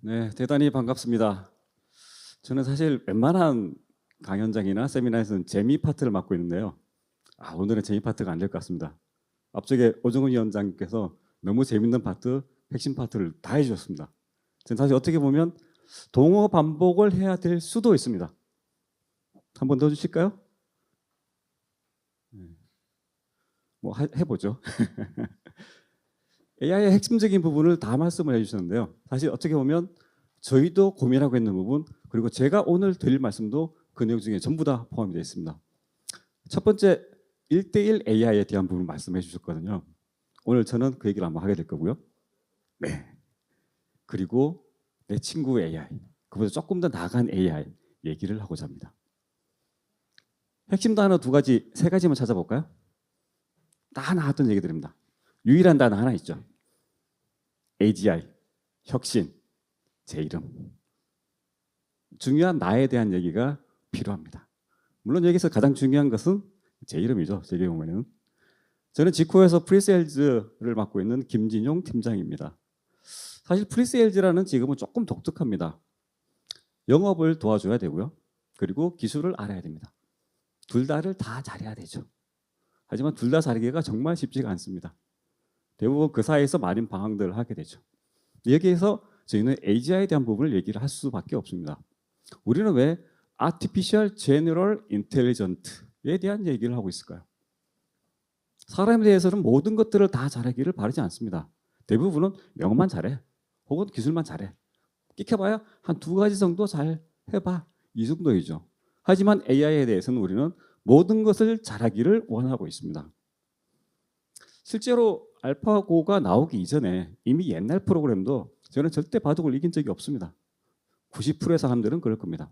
네, 대단히 반갑습니다. 저는 사실 웬만한 강연장이나 세미나에서는 재미 파트를 맡고 있는데요. 오늘은 재미 파트가 안 될 것 같습니다. 앞쪽에 오정훈 위원장께서 너무 재밌는 파트, 핵심 파트를 다 해주셨습니다. 저는 사실 어떻게 보면 동어 반복을 해야 될 수도 있습니다. 한 번 더 주실까요? 뭐 해보죠. AI의 핵심적인 부분을 다 말씀을 해주셨는데요. 사실 어떻게 보면 저희도 고민하고 있는 부분, 그리고 제가 오늘 드릴 말씀도 그 내용 중에 전부 다 포함이 되어 있습니다. 첫 번째, 1대1 AI에 대한 부분 말씀해 주셨거든요. 오늘 저는 그 얘기를 한번 하게 될 거고요. 네. 그리고 내 친구 AI, 그보다 조금 더 나아간 AI 얘기를 하고자 합니다. 핵심 단어 세 가지만 찾아볼까요? 다 나왔던 얘기들입니다. 유일한 단어 하나 있죠. AGI, 혁신, 제 이름. 중요한 나에 대한 얘기가 필요합니다. 물론 여기서 가장 중요한 것은 제 이름이죠. 제 경우에는. 저는 지코에서 프리세일즈를 맡고 있는 김진용 팀장입니다. 사실 프리세일즈라는 직업은 조금 독특합니다. 영업을 도와줘야 되고요. 그리고 기술을 알아야 됩니다. 둘 다를 다 잘해야 되죠. 하지만 둘 다 잘하기가 정말 쉽지가 않습니다. 대부분 그 사이에서 많은 방황들을 하게 되죠. 여기에서 저희는 AGI에 대한 부분을 얘기를 할 수밖에 없습니다. 우리는 왜 Artificial General Intelligence에 대한 얘기를 하고 있을까요? 사람에 대해서는 모든 것들을 다 잘하기를 바라지 않습니다. 대부분은 영어만 잘해, 혹은 기술만 잘해. 끼켜봐야 한 2가지 정도 잘 해봐, 이 정도이죠. 하지만 AI에 대해서는 우리는 모든 것을 잘하기를 원하고 있습니다. 실제로 알파고가 나오기 이전에 이미 옛날 프로그램도 저는 절대 바둑을 이긴 적이 없습니다. 90%의 사람들은 그럴 겁니다.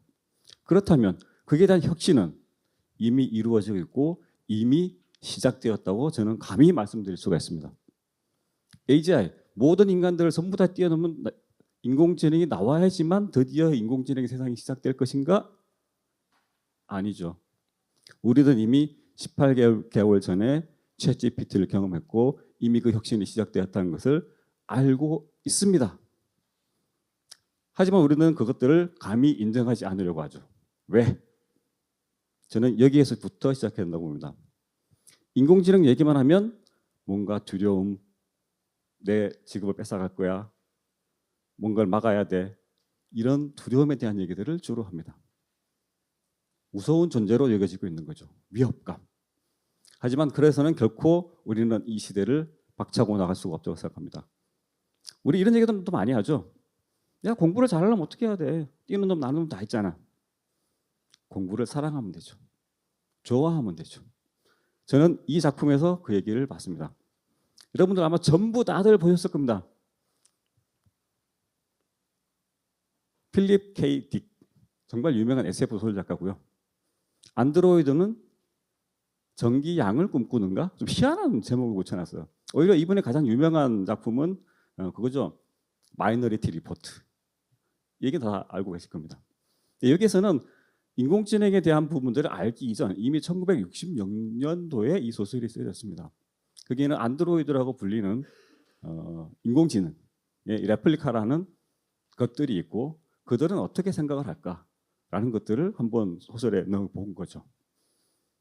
그렇다면 그에 대한 혁신은 이미 이루어지고 있고 이미 시작되었다고 저는 감히 말씀드릴 수가 있습니다. AGI, 모든 인간들을 전부 다 뛰어넘는 인공지능이 나와야지만 드디어 인공지능의 세상이 시작될 것인가? 아니죠. 우리는 이미 18개월 전에 챗GPT를 경험했고 이미 그 혁신이 시작되었다는 것을 알고 있습니다. 하지만 우리는 그것들을 감히 인정하지 않으려고 하죠. 왜? 저는 여기에서부터 시작해야 된다고 봅니다. 인공지능 얘기만 하면 뭔가 두려움, 내 직업을 뺏어갈 거야, 뭔가를 막아야 돼, 이런 두려움에 대한 얘기들을 주로 합니다. 무서운 존재로 여겨지고 있는 거죠. 위협감. 하지만 그래서는 결코 우리는 이 시대를 박차고 나갈 수가 없다고 생각합니다. 우리 이런 얘기도 많이 하죠. 야, 공부를 잘하려면 어떻게 해야 돼? 뛰는 놈 나는 놈 다 있잖아. 공부를 사랑하면 되죠. 좋아하면 되죠. 저는 이 작품에서 그 얘기를 봤습니다. 여러분들 아마 전부 다들 보셨을 겁니다. 필립 K. 딕, 정말 유명한 SF 소설 작가고요. 안드로이드는 전기 양을 꿈꾸는가? 좀 희한한 제목을 붙여놨어요. 오히려 이분의 가장 유명한 작품은 그거죠. 마이너리티 리포트. 얘기 다 알고 계실 겁니다. 여기에서는 인공지능에 대한 부분들을 알기 이전 이미 1960년도에 이 소설이 쓰여졌습니다. 거기에는 안드로이드라고 불리는 인공지능의 레플리카라는 것들이 있고 그들은 어떻게 생각을 할까라는 것들을 한번 소설에 넣어본 거죠.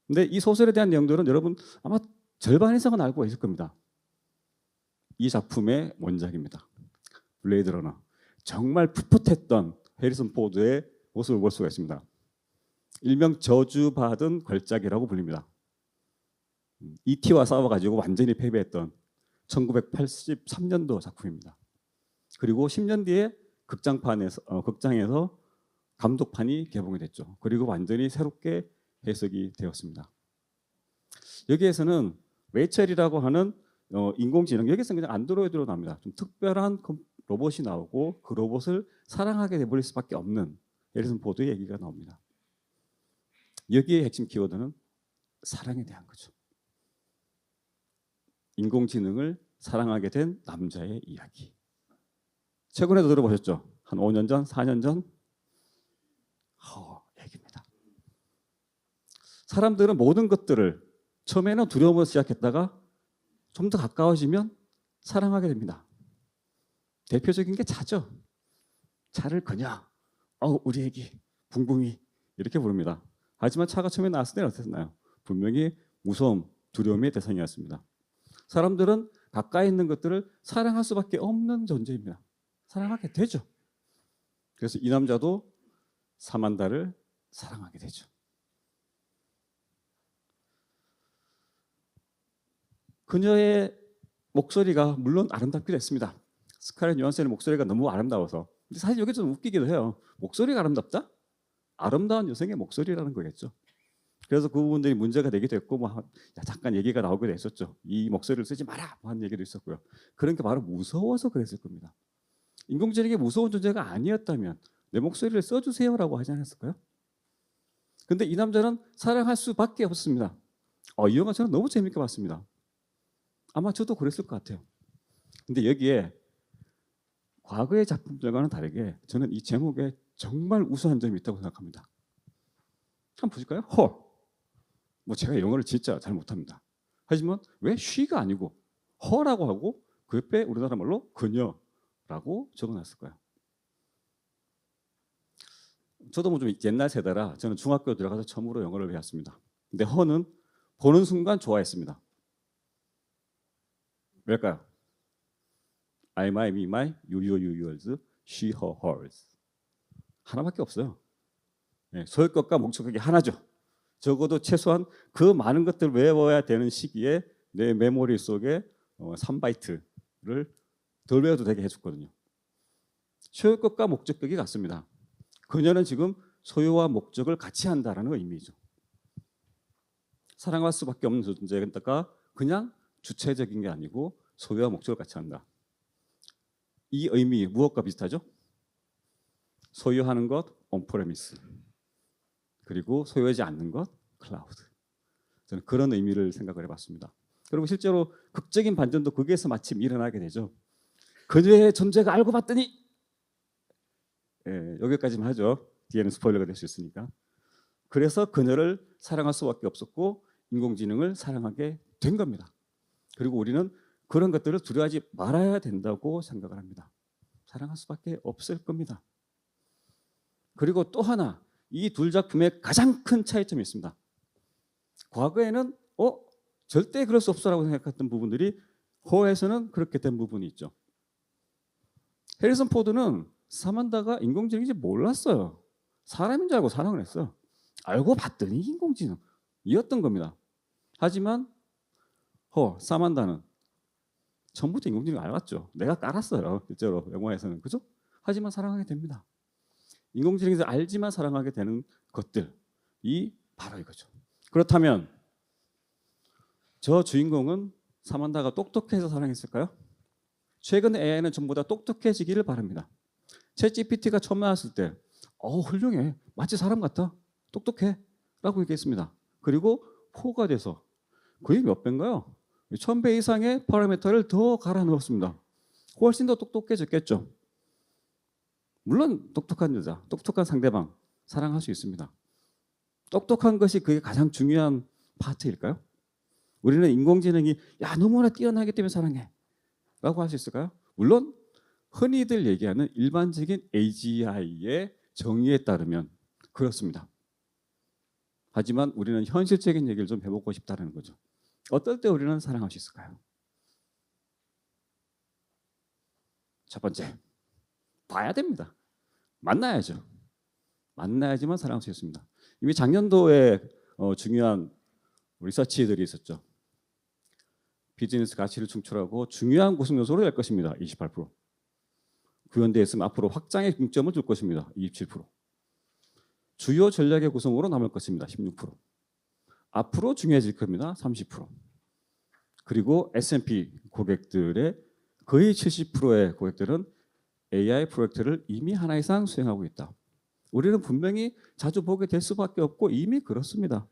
근데 이 소설에 대한 내용들은 여러분 아마 절반 이상은 알고 계실 겁니다. 이 작품의 원작입니다. 블레이드 러너. 정말 풋풋했던 해리슨 포드의 모습을 볼 수가 있습니다. 일명 저주받은 걸작이라고 불립니다. ET와 싸워가지고 완전히 패배했던 1983년도 작품입니다. 그리고 10년 뒤에 극장에서 감독판이 개봉이 됐죠. 그리고 완전히 새롭게 해석이 되었습니다. 여기에서는 웨이첼이라고 하는 인공지능, 여기서는 그냥 안드로이드로 나옵니다. 좀 특별한 로봇이 나오고 그 로봇을 사랑하게 돼버릴 수밖에 없는 해리슨 포드의 얘기가 나옵니다. 여기의 핵심 키워드는 사랑에 대한 거죠. 인공지능을 사랑하게 된 남자의 이야기. 최근에도 들어보셨죠? 한 5년 전, 4년 전 얘기입니다. 사람들은 모든 것들을 처음에는 두려움으로 시작했다가 좀 더 가까워지면 사랑하게 됩니다. 대표적인 게 차죠. 차를 그냥 우리 애기 붕붕이 이렇게 부릅니다. 하지만 차가 처음에 나왔을 때는 어땠나요? 분명히 무서움, 두려움의 대상이었습니다. 사람들은 가까이 있는 것들을 사랑할 수밖에 없는 존재입니다. 사랑하게 되죠. 그래서 이 남자도 사만다를 사랑하게 되죠. 그녀의 목소리가 물론 아름답기도 했습니다. 스칼렛 요한슨의 목소리가 너무 아름다워서. 근데 사실 여기 좀 웃기기도 해요. 목소리가 아름답다? 아름다운 여성의 목소리라는 거겠죠. 그래서 그 부분들이 문제가 되기도 했고 잠깐 얘기가 나오기도 했었죠. 이 목소리를 쓰지 마라 하는 얘기도 있었고요. 그런 게 바로 무서워서 그랬을 겁니다. 인공지능이 무서운 존재가 아니었다면 내 목소리를 써주세요라고 하지 않았을까요? 근데 이 남자는 사랑할 수밖에 없습니다. 이 영화 저는 너무 재밌게 봤습니다. 아마 저도 그랬을 것 같아요. 근데 여기에 과거의 작품들과는 다르게 저는 이 제목에 정말 우수한 점이 있다고 생각합니다. 한번 보실까요? 뭐 제가 영어를 진짜 잘 못합니다. 하지만 왜 she가 아니고 her라고 하고 그 옆에 우리나라 말로 그녀라고 적어놨을까요? 저도 뭐 좀 옛날 세대라 저는 중학교 들어가서 처음으로 영어를 배웠습니다. 근데 her는 보는 순간 좋아했습니다. 왜일까요? I, my, me, my, you, you, yours, she, her, hers. 하나밖에 없어요. 네, 소유격과 목적격이 하나죠. 적어도 최소한 그 많은 것들을 외워야 되는 시기에 내 메모리 속에 3바이트를 덜 외워도 되게 해줬거든요. 소유격과 목적격이 같습니다. 그녀는 지금 소유와 목적을 같이 한다는 의미죠. 사랑할 수밖에 없는 존재가 그냥 주체적인 게 아니고 소유와 목적을 같이 한다. 이 의미 무엇과 비슷하죠? 소유하는 것 온프레미스, 그리고 소유하지 않는 것 클라우드. 저는 그런 의미를 생각을 해봤습니다. 그리고 실제로 극적인 반전도 거기에서 마침 일어나게 되죠. 그녀의 존재가 알고 봤더니 여기까지만 하죠. 뒤에는 스포일러가 될 수 있으니까. 그래서 그녀를 사랑할 수밖에 없었고 인공지능을 사랑하게 된 겁니다. 그리고 우리는 그런 것들을 두려워하지 말아야 된다고 생각을 합니다. 사랑할 수밖에 없을 겁니다. 그리고 또 하나, 이 둘 작품의 가장 큰 차이점이 있습니다. 과거에는 절대 그럴 수 없어라고 생각했던 부분들이 허에서는 그렇게 된 부분이 있죠. 해리슨 포드는 사만다가 인공지능인지 몰랐어요. 사람인 줄 알고 사랑을 했어요. 알고 봤더니 인공지능이었던 겁니다. 하지만 사만다는 처음부터 인공지능을 알았죠. 내가 깔았어요. 실제로 영화에서는. 그죠? 하지만 사랑하게 됩니다. 인공지능에서 알지만 사랑하게 되는 것들이 바로 이거죠. 그렇다면 저 주인공은 사만다가 똑똑해서 사랑했을까요? 최근 AI는 전부 다 똑똑해지기를 바랍니다. 챗GPT가 처음 나왔을 때 훌륭해. 마치 사람 같아. 똑똑해. 라고 얘기했습니다. 그리고 4가 돼서 거의 몇 배인가요? 1000배 이상의 파라미터를 더 갈아 넣었습니다. 훨씬 더 똑똑해졌겠죠. 물론 똑똑한 여자, 똑똑한 상대방 사랑할 수 있습니다. 똑똑한 것이 그게 가장 중요한 파트일까요? 우리는 인공지능이 너무나 뛰어나기 때문에 사랑해 라고 할 수 있을까요? 물론 흔히들 얘기하는 일반적인 AGI의 정의에 따르면 그렇습니다. 하지만 우리는 현실적인 얘기를 좀 해보고 싶다는 거죠. 어떨 때 우리는 사랑할 수 있을까요? 첫 번째, 봐야 됩니다. 만나야죠. 만나야지만 사랑할 수 있습니다. 이미 작년도에 중요한 리서치들이 있었죠. 비즈니스 가치를 충출하고 중요한 구성 요소로 될 것입니다. 28%. 구현되어 있으면 앞으로 확장의 중점을 줄 것입니다. 27%. 주요 전략의 구성으로 남을 것입니다. 16%. 앞으로 중요해질 겁니다. 30%. 그리고 S&P 고객들의 거의 70%의 고객들은 AI 프로젝트를 이미 하나 이상 수행하고 있다. 우리는 분명히 자주 보게 될 수밖에 없고 이미 그렇습니다.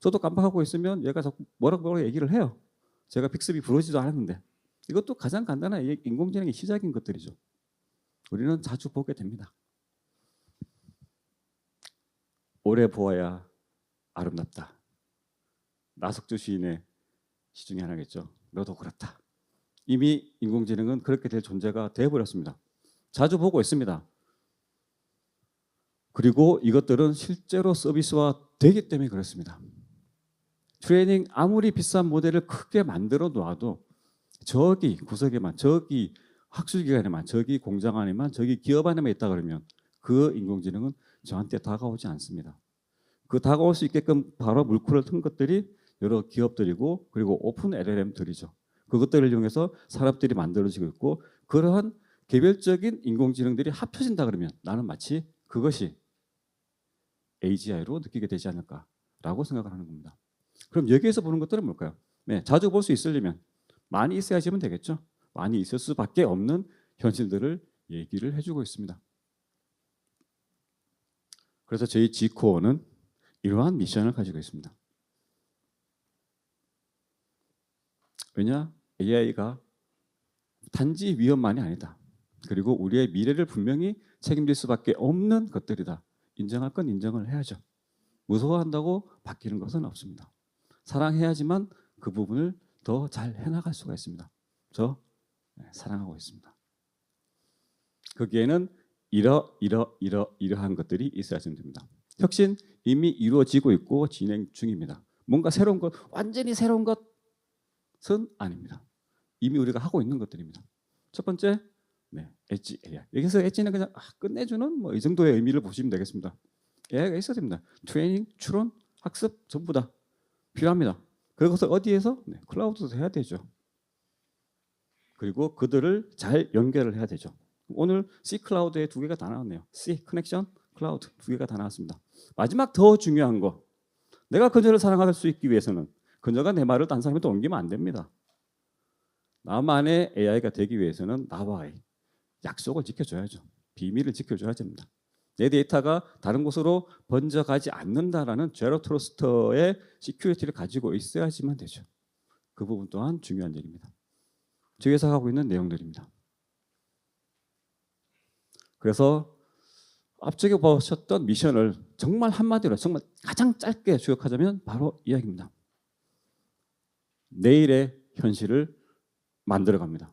저도 깜빡하고 있으면 얘가 자꾸 뭐라고 얘기를 해요. 제가 빅스비 부르지도 않았는데. 이것도 가장 간단한 인공지능의 시작인 것들이죠. 우리는 자주 보게 됩니다. 오래 보아야 아름답다. 나석주 시인의 시 중에 하나겠죠. 너도 그렇다. 이미 인공지능은 그렇게 될 존재가 되어버렸습니다. 자주 보고 있습니다. 그리고 이것들은 실제로 서비스화 되기 때문에 그렇습니다. 트레이닝 아무리 비싼 모델을 크게 만들어 놔도 저기 구석에만, 저기 학술기관에만, 저기 공장 안에만, 저기 기업 안에만 있다 그러면 그 인공지능은 저한테 다가오지 않습니다. 그 다가올 수 있게끔 바로 물꼬를 튼 것들이 여러 기업들이고 그리고 오픈 LLM들이죠. 그것들을 이용해서 산업들이 만들어지고 있고 그러한 개별적인 인공지능들이 합쳐진다 그러면 나는 마치 그것이 AGI로 느끼게 되지 않을까라고 생각을 하는 겁니다. 그럼 여기에서 보는 것들은 뭘까요? 네, 자주 볼 수 있으려면 많이 있어야지면 되겠죠. 많이 있을 수밖에 없는 현실들을 얘기를 해주고 있습니다. 그래서 저희 G코어는 이러한 미션을 가지고 있습니다. 왜냐? AI가 단지 위험만이 아니다. 그리고 우리의 미래를 분명히 책임질 수밖에 없는 것들이다. 인정할 건 인정을 해야죠. 무서워한다고 바뀌는 것은 없습니다. 사랑해야지만 그 부분을 더 잘 해나갈 수가 있습니다. 저 사랑하고 있습니다. 거기에는 이러한 것들이 있어야 됩니다. 혁신 이미 이루어지고 있고 진행 중입니다. 뭔가 새로운 것, 완전히 새로운 것은 아닙니다. 이미 우리가 하고 있는 것들입니다. 첫 번째, 엣지 AI. 여기서 엣지는 그냥 끝내주는 뭐 이 정도의 의미를 보시면 되겠습니다. AI가 있어야 됩니다. 트레이닝, 추론, 학습 전부 다 필요합니다. 그것을 어디에서? 클라우드에서 해야 되죠. 그리고 그들을 잘 연결을 해야 되죠. 오늘 C 클라우드에 2개가 다 나왔네요. C 커넥션, 클라우드 2개가 다 나왔습니다. 마지막 더 중요한 거. 내가 그녀를 사랑할 수 있기 위해서는 그녀가 내 말을 다른 사람한테 옮기면 안 됩니다. 나만의 AI가 되기 위해서는 나와의 약속을 지켜줘야죠. 비밀을 지켜줘야 됩니다. 내 데이터가 다른 곳으로 번져가지 않는다라는 제로 트러스트의 시큐리티를 가지고 있어야지만 되죠. 그 부분 또한 중요한 얘기입니다. 저희 회사가 하고 있는 내용들입니다. 그래서 앞쪽에 보셨던 미션을 정말 한마디로 정말 가장 짧게 요약하자면 바로 이 이야기입니다. 내일의 현실을 만들어갑니다.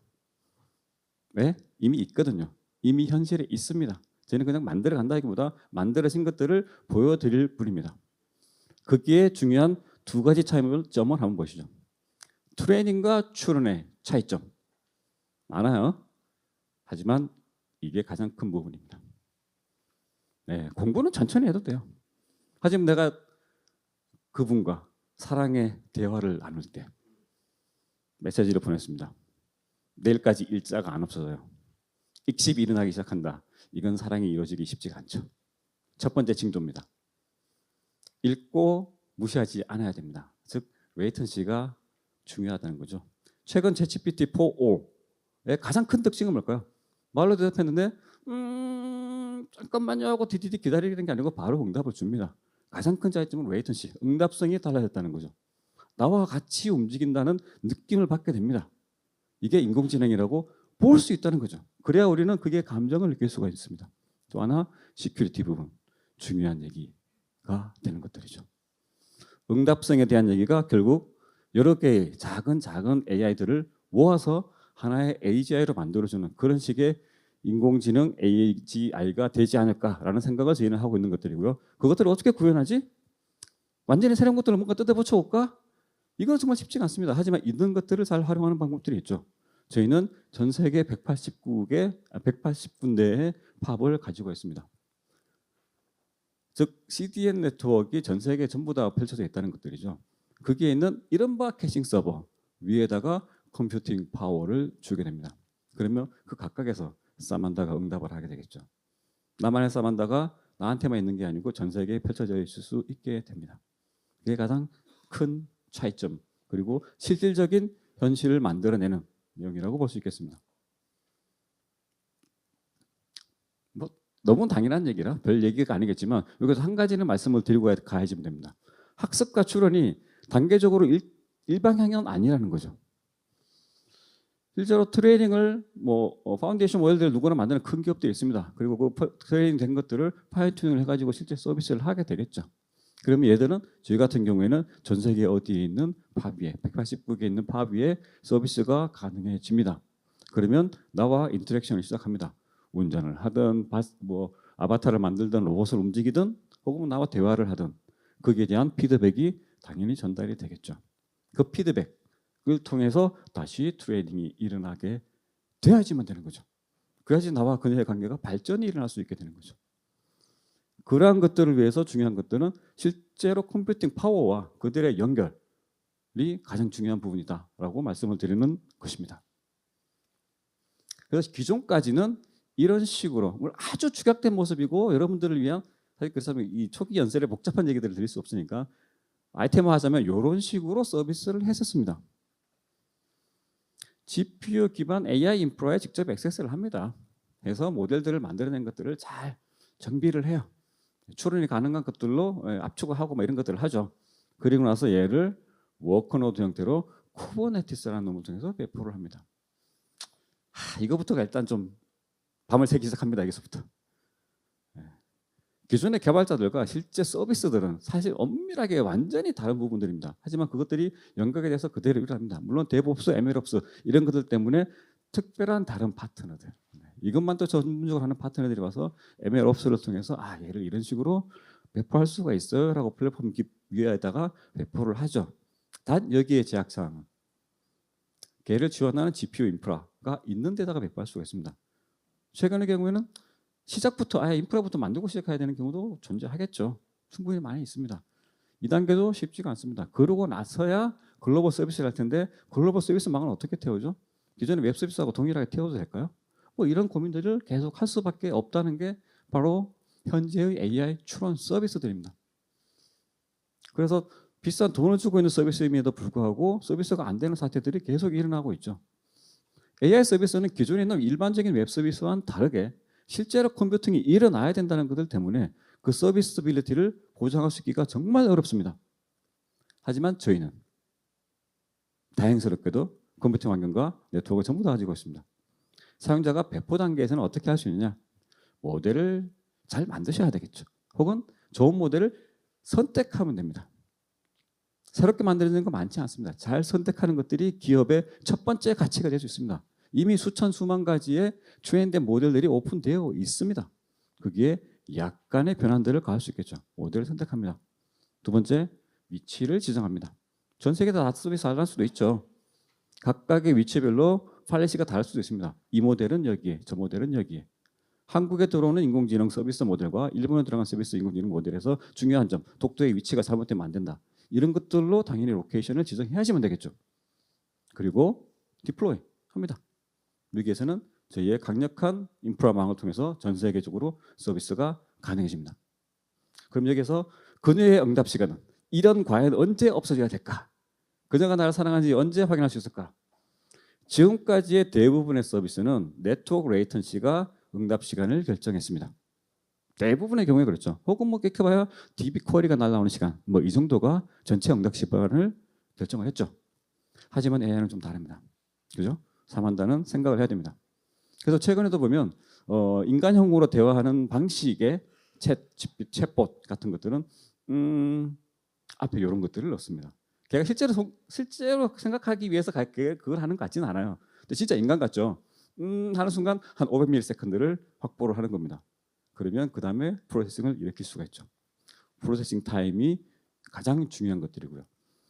왜? 이미 있거든요. 이미 현실에 있습니다. 저는 그냥 만들어간다기보다 만들어진 것들을 보여드릴 뿐입니다. 거기에 중요한 2가지 차이점을 한번 보시죠. 트레이닝과 추론의 차이점 많아요. 하지만 이게 가장 큰 부분입니다. 공부는 천천히 해도 돼요. 하지만 내가 그분과 사랑의 대화를 나눌 때 메시지를 보냈습니다. 내일까지 일자가 안 없어져요. 익십이 일어나기 시작한다. 이건 사랑이 이루어지기 쉽지가 않죠. 첫 번째 징조입니다. 읽고 무시하지 않아야 됩니다. 즉 레이턴시가 중요하다는 거죠. 최근 ChatGPT-4.5의 가장 큰 특징은 뭘까요? 말로 대답했는데 잠깐만요 하고 디디디 기다리는 게 아니고 바로 응답을 줍니다. 가장 큰 차이점은 레이턴시, 응답성이 달라졌다는 거죠. 나와 같이 움직인다는 느낌을 받게 됩니다. 이게 인공지능이라고 볼 수 있다는 거죠. 그래야 우리는 그게 감정을 느낄 수가 있습니다. 또 하나 시큐리티 부분, 중요한 얘기가 되는 것들이죠. 응답성에 대한 얘기가 결국 여러 개의 작은 AI들을 모아서 하나의 AGI로 만들어주는 그런 식의 인공지능 AGI가 되지 않을까라는 생각을 저희는 하고 있는 것들이고요. 그것들을 어떻게 구현하지? 완전히 새로운 것들을 뭔가 뜯어붙여 올까? 이건 정말 쉽지가 않습니다. 하지만 있는 것들을 잘 활용하는 방법들이 있죠. 저희는 전 세계 180군데의 팝을 가지고 있습니다. 즉 CDN 네트워크가 전 세계 전부 다 펼쳐져 있다는 것들이죠. 거기에 있는 이른바 캐싱 서버 위에다가 컴퓨팅 파워를 주게 됩니다. 그러면 그 각각에서 사만다가 응답을 하게 되겠죠. 나만의 사만다가 나한테만 있는 게 아니고 전 세계에 펼쳐져 있을 수 있게 됩니다. 그게 가장 큰 차이점 그리고 실질적인 현실을 만들어내는 내용이라고 볼 수 있겠습니다. 뭐 너무 당연한 얘기라 별 얘기가 아니겠지만 여기서 한 가지는 말씀을 드리고 가야지면 됩니다. 학습과 추론이 단계적으로 일방향은 아니라는 거죠. 실제로 트레이닝을 파운데이션 모델들 누구나 만드는 큰 기업들이 있습니다. 그리고 그 트레이닝 된 것들을 파인 튜닝을 해가지고 실제 서비스를 하게 되겠죠. 그러면 얘들은 저희 같은 경우에는 전 세계 어디에 있는 팝 위에 180국에 있는 팝 위에 서비스가 가능해집니다. 그러면 나와 인터랙션을 시작합니다. 운전을 하든 아바타를 만들든 로봇을 움직이든 혹은 나와 대화를 하든 거기에 대한 피드백이 당연히 전달이 되겠죠. 그 피드백을 통해서 다시 트레이딩이 일어나게 돼야지만 되는 거죠. 그래야지 나와 그녀의 관계가 발전이 일어날 수 있게 되는 거죠. 그러한 것들을 위해서 중요한 것들은 실제로 컴퓨팅 파워와 그들의 연결이 가장 중요한 부분이다라고 말씀을 드리는 것입니다. 그래서 기존까지는 이런 식으로 아주 축약된 모습이고 여러분들을 위한 사실 그래서 이 초기 연설에 복잡한 얘기들을 드릴 수 없으니까 아이템화하자면 이런 식으로 서비스를 했었습니다. GPU 기반 AI 인프라에 직접 액세스를 합니다. 해서 모델들을 만들어낸 것들을 잘 정비를 해요. 추론이 가능한 것들로 압축을 하고 이런 것들을 하죠. 그리고 나서 얘를 워커노드 형태로 쿠버네티스라는 놈을 통해서 배포를 합니다. 이거부터가 일단 좀 밤을 새기 시작합니다. 여기서부터. 기존의 개발자들과 실제 서비스들은 사실 엄밀하게 완전히 다른 부분들입니다. 하지만 그것들이 연결이 돼서 그대로 일어납니다. 물론 데브옵스, MLOps 이런 것들 때문에 특별한 다른 파트너들, 이것만 또 전문적으로 하는 파트너들이 와서 MLOps를 통해서 얘를 이런 식으로 배포할 수가 있어요 라고 플랫폼 위에다가 배포를 하죠. 단 여기에 제약사항은 걔를 지원하는 GPU 인프라가 있는 데다가 배포할 수가 있습니다. 최근의 경우에는 시작부터 아예 인프라부터 만들고 시작해야 되는 경우도 존재하겠죠. 충분히 많이 있습니다. 이 단계도 쉽지가 않습니다. 그러고 나서야 글로벌 서비스를 할 텐데 글로벌 서비스망은 어떻게 태우죠? 기존의 웹 서비스하고 동일하게 태워도 될까요? 이런 고민들을 계속 할 수밖에 없다는 게 바로 현재의 AI 추론 서비스들입니다. 그래서 비싼 돈을 주고 있는 서비스임에도 불구하고 서비스가 안 되는 사태들이 계속 일어나고 있죠. AI 서비스는 기존에 있는 일반적인 웹 서비스와는 다르게 실제로 컴퓨팅이 일어나야 된다는 것들 때문에 그 서비스빌리티를 보장할 수 있기가 정말 어렵습니다. 하지만 저희는 다행스럽게도 컴퓨팅 환경과 네트워크를 전부 다 가지고 있습니다. 사용자가 배포 단계에서는 어떻게 할 수 있느냐? 모델을 잘 만드셔야 되겠죠. 혹은 좋은 모델을 선택하면 됩니다. 새롭게 만들어지는 거 많지 않습니다. 잘 선택하는 것들이 기업의 첫 번째 가치가 될 수 있습니다. 이미 수천 수만 가지의 트레인된 모델들이 오픈되어 있습니다. 거기에 약간의 변환들을 가할 수 있겠죠. 모델을 선택합니다. 두 번째, 위치를 지정합니다. 전 세계 다 서비스 안 할 수도 있죠. 각각의 위치별로 팔레시가 다를 수도 있습니다. 이 모델은 여기에, 저 모델은 여기에. 한국에 들어오는 인공지능 서비스 모델과 일본에 들어간 서비스 인공지능 모델에서 중요한 점, 독도의 위치가 잘못되면 안 된다. 이런 것들로 당연히 로케이션을 지정해야지만 되겠죠. 그리고 디플로이 합니다. 여기에서는 저희의 강력한 인프라망을 통해서 전 세계적으로 서비스가 가능해집니다. 그럼 여기서 그녀의 응답 시간은 이런 과연 언제 없어져야 될까? 그녀가 나를 사랑하는지 언제 확인할 수 있을까? 지금까지의 대부분의 서비스는 네트워크 레이턴시가 응답 시간을 결정했습니다. 대부분의 경우에 그렇죠. 혹은 깨켜봐야 DB 쿼리가 날라오는 시간, 이 정도가 전체 응답 시간을 결정을 했죠. 하지만 AI는 좀 다릅니다. 그죠? 사만다는 생각을 해야 됩니다. 그래서 최근에도 보면 인간형으로 대화하는 방식의 챗봇 같은 것들은 앞에 이런 것들을 넣습니다. 걔가 실제로 생각하기 위해서 그걸 하는 것 같지는 않아요. 근데 진짜 인간 같죠. 하는 순간 한 500ms를 확보를 하는 겁니다. 그러면 그 다음에 프로세싱을 일으킬 수가 있죠. 프로세싱 타임이 가장 중요한 것들이고요.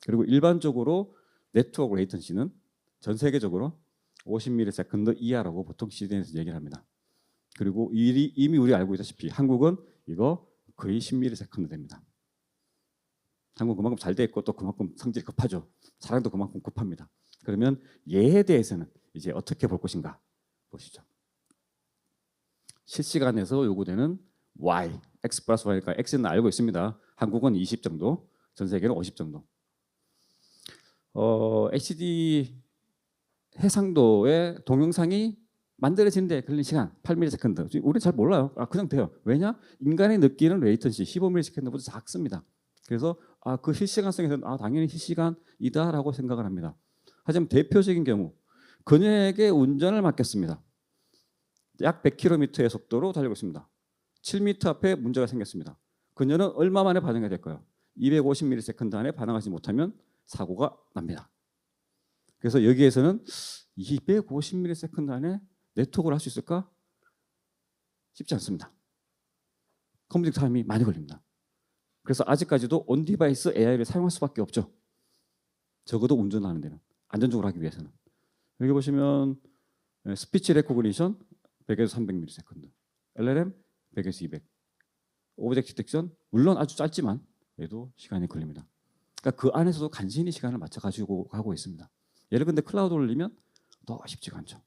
그리고 일반적으로 네트워크 레이턴시는 전 세계적으로 50ms 이하라고 보통 CDN에서 얘기를 합니다. 그리고 이미 우리 알고 있다시피 한국은 이거 거의 10ms 됩니다. 한국은 그만큼 잘 돼 있고 또 그만큼 성질이 급하죠. 사랑도 그만큼 급합니다. 그러면 얘에 대해서는 이제 어떻게 볼 것인가 보시죠. 실시간에서 요구되는 Y, X 플러스 Y니까 X는 알고 있습니다. 한국은 20 정도, 전 세계는 50 정도. HD 해상도의 동영상이 만들어지는데 걸리는 시간 8ms. 우리 잘 몰라요. 그냥 돼요. 왜냐? 인간이 느끼는 레이턴시 15ms보다 작습니다. 그래서 그 실시간성에서는 당연히 실시간이다라고 생각을 합니다. 하지만 대표적인 경우 그녀에게 운전을 맡겼습니다. 약 100km의 속도로 달리고 있습니다. 7m 앞에 문제가 생겼습니다. 그녀는 얼마 만에 반응해야 될까요? 250ms 안에 반응하지 못하면 사고가 납니다. 그래서 여기에서는 250ms 안에 네트워크를 할 수 있을까? 쉽지 않습니다. 컴퓨팅 타임이 많이 걸립니다. 그래서 아직까지도 온 디바이스 AI를 사용할 수밖에 없죠. 적어도 운전하는 데는 안전적으로 하기 위해서는. 여기 보시면 스피치 레코그니션 100에서 300ms, LLM 100에서 200, 오브젝트 디텍션 물론 아주 짧지만 그래도 시간이 걸립니다. 그러니까 그 안에서도 간신히 시간을 맞춰 가지고 가고 있습니다. 예를 근데 클라우드 올리면 더 쉽지가 않죠.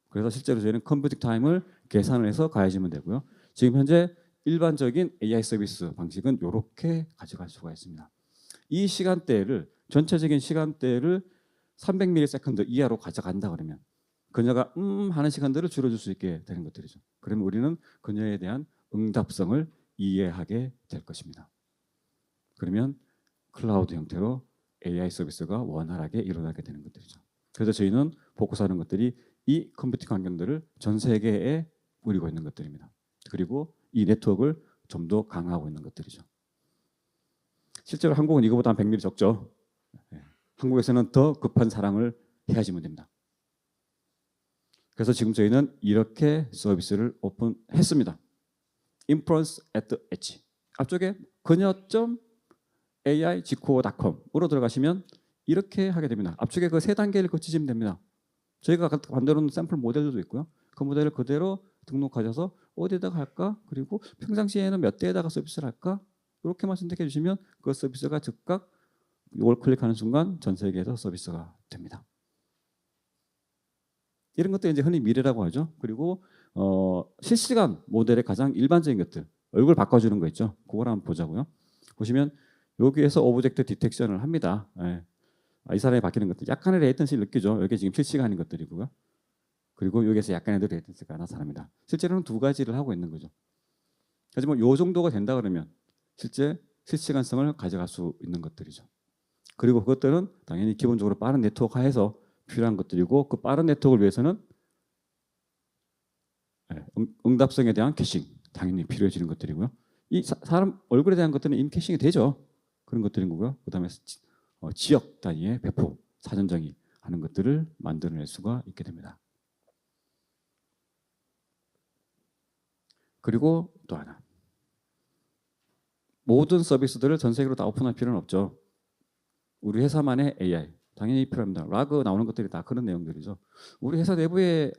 그래서 실제로 저희는 컴퓨팅 타임을 계산을 해서 가해지면 되고요. 지금 현재 일반적인 AI 서비스 방식은 이렇게 가져갈 수가 있습니다. 이 시간대를 전체적인 시간대를 300ms 이하로 가져간다 그러면 그녀가 하는 시간들을 줄여줄 수 있게 되는 것들이죠. 그러면 우리는 그녀에 대한 응답성을 이해하게 될 것입니다. 그러면 클라우드 형태로 AI 서비스가 원활하게 일어나게 되는 것들이죠. 그래서 저희는 포커스하는 것들이 이 컴퓨팅 환경들을 전 세계에 뿌리고 있는 것들입니다. 그리고 이 네트워크를 좀 더 강화하고 있는 것들이죠. 실제로 한국은 이거보다 한 100mm 적죠. 한국에서는 더 급한 사랑을 해야지면 됩니다. 그래서 지금 저희는 이렇게 서비스를 오픈했습니다. Inference at the Edge. 앞쪽에 그녀.aiGCO.com으로 들어가시면 이렇게 하게 됩니다. 앞쪽에 그 세 단계를 거치시면 됩니다. 저희가 만들어 놓은 샘플 모델도 있고요. 그 모델을 그대로 등록하셔서 어디에다가 할까? 그리고 평상시에는 몇 대에다가 서비스를 할까? 이렇게만 선택해 주시면 그 서비스가 즉각 이걸 클릭하는 순간 전 세계에서 서비스가 됩니다. 이런 것들 이제 흔히 미래라고 하죠. 그리고 실시간 모델의 가장 일반적인 것들, 얼굴 바꿔주는 거 있죠. 그걸 한번 보자고요. 보시면 여기에서 오브젝트 디텍션을 합니다. 예. 이 사람이 바뀌는 것들 약간의 레이턴시를 느끼죠. 여기 지금 실시간인 것들이고요. 그리고 여기에서 약간의 레이턴시가 나타납니다. 실제로는 두 가지를 하고 있는 거죠. 하지만 이 정도가 된다 그러면 실제 실시간성을 가져갈 수 있는 것들이죠. 그리고 그것들은 당연히 기본적으로 빠른 네트워크화해서 필요한 것들이고 그 빠른 네트워크를 위해서는 응답성에 대한 캐싱 당연히 필요해지는 것들이고요. 이 사람 얼굴에 대한 것들은 이미 캐싱이 되죠. 그런 것들인 거고요. 그다음에 지역 단위의 배포, 사전 정의 하는 것들을 만들어낼 수가 있게 됩니다. 그리고 또 하나. 모든 서비스들을 전 세계로 다 오픈할 필요는 없죠. 우리 회사만의 AI 당연히 필요합니다. 라그 나오는 것들이 다 그런 내용들이죠. 우리 회사 내부의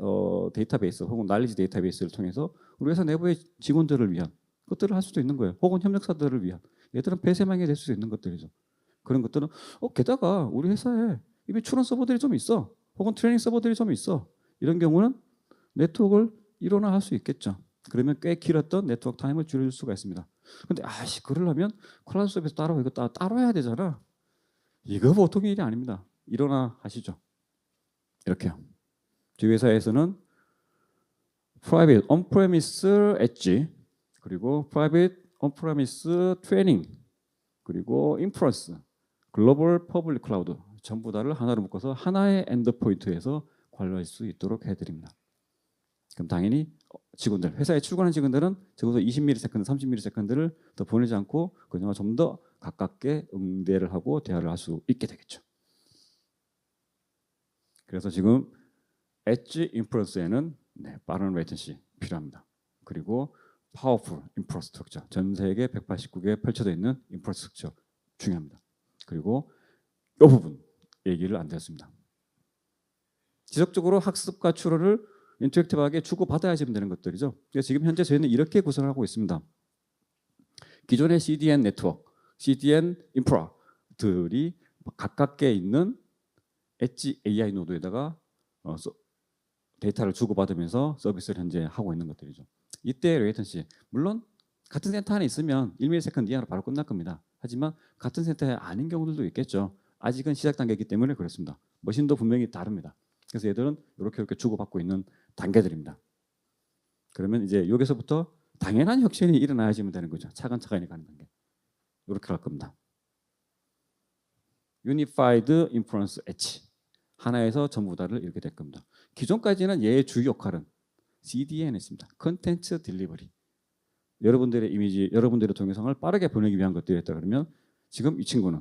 데이터베이스 혹은 날리지 데이터베이스를 통해서 우리 회사 내부의 직원들을 위한 것들을 할 수도 있는 거예요. 혹은 협력사들을 위한 얘들은 폐쇄망이 될 수 있는 것들이죠. 그런 것들은 게다가 우리 회사에 이미 출원 서버들이 좀 있어. 혹은 트레이닝 서버들이 좀 있어. 이런 경우는 네트워크를 일원화할 수 있겠죠. 그러면 꽤 길었던 네트워크 타임을 줄여줄 수가 있습니다. 근데 그러려면 클라우드 서비스 따로 이거 따로 해야 되잖아. 이거 보통 일이 아닙니다. 일어나 하시죠. 이렇게요. 저희 회사에서는 Private On-Premise Edge 그리고 Private On-Premise Training 그리고 Inference 글로벌 퍼블릭 클라우드 전부 다를 하나로 묶어서 하나의 엔드포인트에서 관리할 수 있도록 해드립니다. 그럼 당연히 직원들, 회사에 출근하는 직원들은 적어도 20ms, 30ms를 더 보내지 않고 그녀와 좀 더 가깝게 응대를 하고 대화를 할 수 있게 되겠죠. 그래서 지금 엣지 인프런스에는 빠른 레이턴시 필요합니다. 그리고 파워풀 인프라스트럭처, 전 세계 189개에 펼쳐져 있는 인프라스트럭처 중요합니다. 그리고 이 부분 얘기를 안 드렸습니다. 지속적으로 학습과 추론을 인터랙티브하게 주고받아야지 되는 것들이죠. 그래서 지금 현재 저희는 이렇게 구성하고 있습니다. 기존의 CDN 네트워크, CDN 인프라들이 가깝게 있는 엣지 AI 노드에다가 데이터를 주고받으면서 서비스를 현재 하고 있는 것들이죠. 이때 레이턴시 물론 같은 센터 안에 있으면 1ms 이하로 바로 끝날 겁니다. 하지만 같은 센터에 아닌 경우들도 있겠죠. 아직은 시작 단계이기 때문에 그렇습니다. 머신도 분명히 다릅니다. 그래서 얘들은 이렇게 주고받고 있는 단계들입니다. 그러면 이제 여기서부터 당연한 혁신이 일어나야지면 되는 거죠. 차근차근히 가는 단계. 이렇게 갈 겁니다. Unified Inference Edge 하나에서 전부 다를 이렇게 될 겁니다. 기존까지는 얘의 주요 역할은 CDN이었습니다. 컨텐츠 딜리버리. 여러분들의 이미지, 여러분들의 동영상을 빠르게 보내기 위한 것들이었다 그러면 지금 이 친구는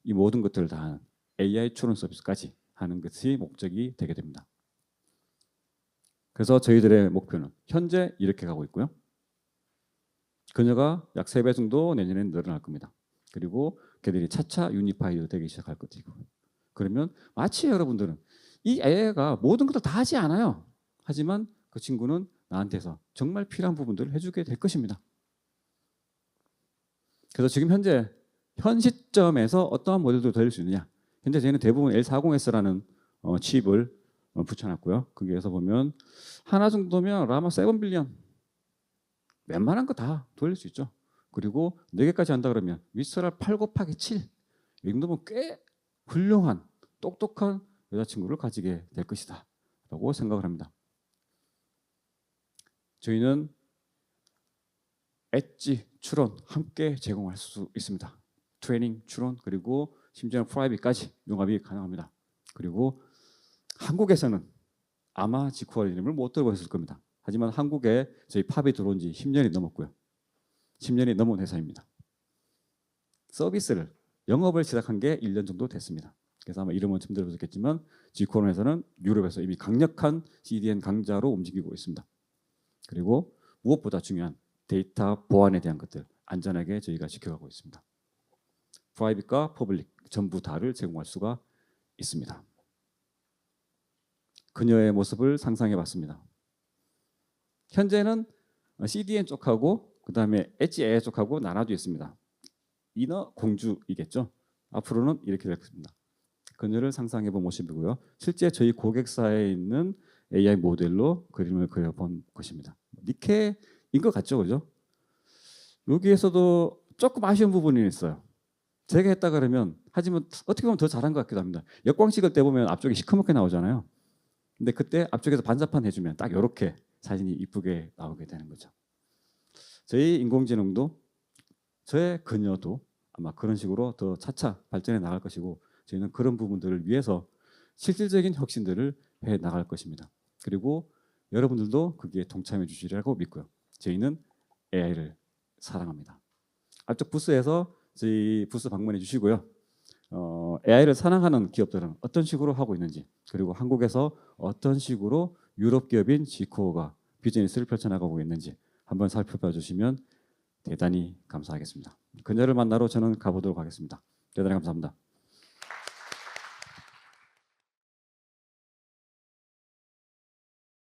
이 모든 것들을 다 하는 AI 추론 서비스까지 하는 것이 목적이 되게 됩니다. 그래서 저희들의 목표는 현재 이렇게 가고 있고요. 그녀가 약 3배 정도 내년에 늘어날 겁니다. 그리고 걔들이 차차 유니파이드 되기 시작할 것이고. 그러면 마치 여러분들은 이 애가 모든 것을 다 하지 않아요. 하지만 그 친구는 나한테서 정말 필요한 부분들을 해주게 될 것입니다. 그래서 지금 현 시점에서 어떠한 모델도 될 수 있느냐. 현재 저희는 대부분 L40S라는 칩을 붙여놨고요. 거기에서 보면 하나 정도면 라마 7 빌리언 웬만한 거 다 돌릴 수 있죠. 그리고 4개까지 한다 그러면 미스랄 8 곱하기 7 이 정도면 꽤 훌륭한 똑똑한 여자친구를 가지게 될 것이다 라고 생각을 합니다. 저희는 엣지, 추론 함께 제공할 수 있습니다. 트레이닝, 추론 그리고 심지어는 프라이빗까지 융합이 가능합니다. 그리고 한국에서는 아마 지코어 이름을 못 들어보셨을 겁니다. 하지만 한국에 저희 팝이 들어온 지 10년이 넘었고요. 10년이 넘은 회사입니다. 서비스를 영업을 시작한 게 1년 정도 됐습니다. 그래서 아마 이름은 처음 들어보셨겠지만 지코어에서는 유럽에서 이미 강력한 CDN 강자로 움직이고 있습니다. 그리고 무엇보다 중요한 데이터 보안에 대한 것들 안전하게 저희가 지켜가고 있습니다. 프라이빗과 퍼블릭 전부 다를 제공할 수가 있습니다. 그녀의 모습을 상상해봤습니다. 현재는 CDN 쪽하고 그 다음에 엣지 AI 쪽하고 나눠져 있습니다. 이너 공주이겠죠. 앞으로는 이렇게 될 것입니다. 그녀를 상상해본 모습이고요. 실제 저희 고객사에 있는 AI 모델로 그림을 그려본 것입니다. 니케인 것 같죠, 그죠? 여기에서도 조금 아쉬운 부분이 있어요. 제가 했다 그러면 하지만 어떻게 보면 더 잘한 것 같기도 합니다. 역광 찍을 때 보면 앞쪽이 시커멓게 나오잖아요. 근데 그때 앞쪽에서 반사판 해주면 딱 이렇게 사진이 이쁘게 나오게 되는 거죠. 저희 인공지능도 저의 그녀도 아마 그런 식으로 더 차차 발전해 나갈 것이고 저희는 그런 부분들을 위해서 실질적인 혁신들을 해 나갈 것입니다. 그리고 여러분들도 거기에 동참해 주시리라고 믿고요. 저희는 AI를 사랑합니다. 앞쪽 부스에서 저희 부스 방문해 주시고요. AI를 사랑하는 기업들은 어떤 식으로 하고 있는지 그리고 한국에서 어떤 식으로 유럽 기업인 지코어가 비즈니스를 펼쳐나가고 있는지 한번 살펴봐 주시면 대단히 감사하겠습니다. 그녀를 만나러 저는 가보도록 하겠습니다. 대단히 감사합니다.